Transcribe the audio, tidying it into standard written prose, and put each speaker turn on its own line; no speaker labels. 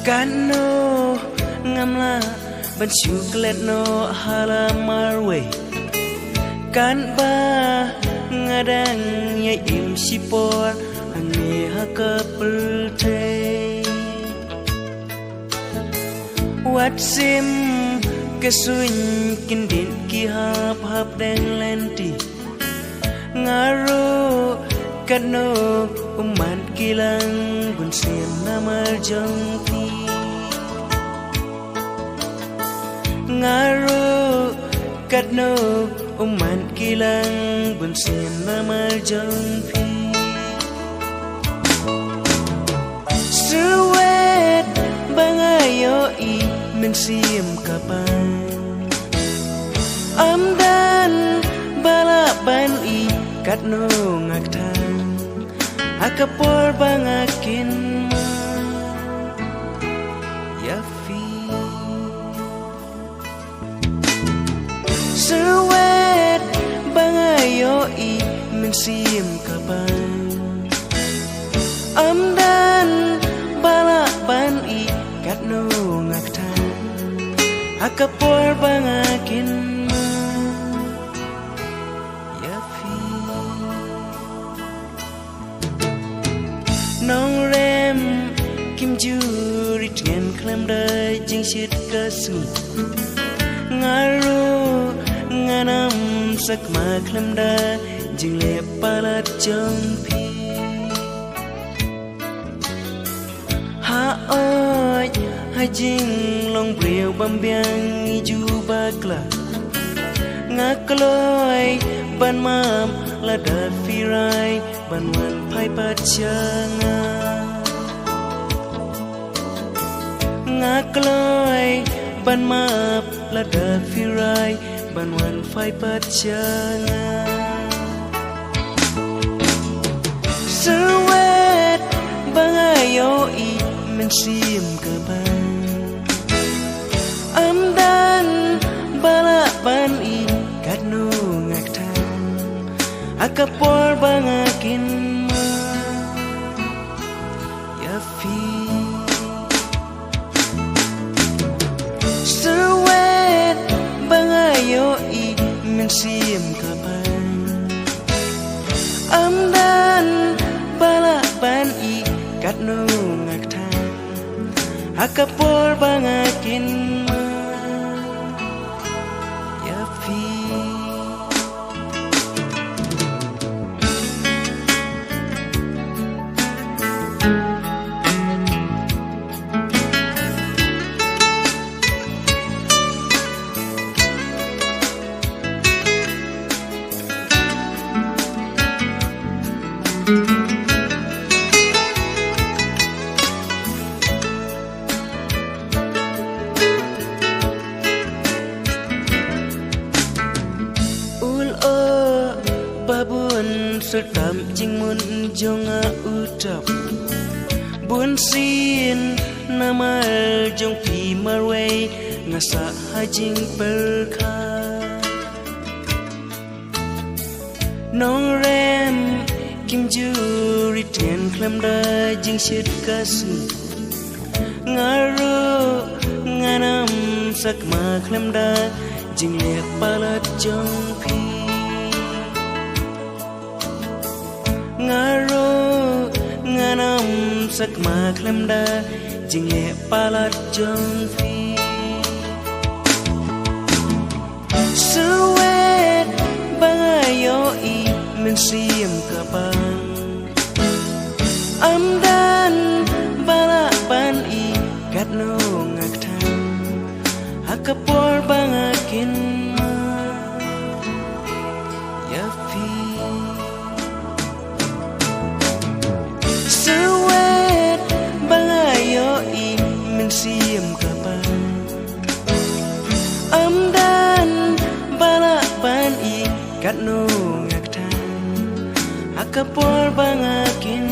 Kano ngamla ban syuklet no halamar we kan ba ngadang ya im sipor ane hakaperte wat sim kesuin kindin ki hap deng lenti ngaro kano uman kilang gun sim namar jangti ngaro kano uman kilang gun sim namar jangti suwet bangayo I mensim kapan amdan balaban I katno ngaktan akapor bangakin yafi suwet bangayo I mensim kapan amdan balaban I katno ngaktan akapor bangakin yafi nong rem kim juri tien klam dai jing shit kasu ngaru nganam sak ma klam da jing le palat jong pi ha oi ha jing long brieu bam biang ju bakla ngakloi ban mam la da firai ban wan pai pachanga ngakloi ban map la da firai ban wan pai pachanga suwet bangayo I mensim kapan amdan balaban I katno ngaktan akapor bangakin yafi suwet bangayo I mensim kapan amdan balaban I katno ngaktan akapor bangakin yafi babun sertam jing mun jonga utap bun sin namar jong pi marway ngasa hajing perkha nong rem kim juri tien klam da jing shit kasu ngaro nganam sak ma klam da jing le palat jong pi ngaro nganam sak ma klam da jing le palat jong pi suwet bangayo I mensim kapan amdan balaban I katno ngaktan akapor bangakin yafi suwet bangayo I mensim kapan amdan balaban I katno ngaktan akapor bangakin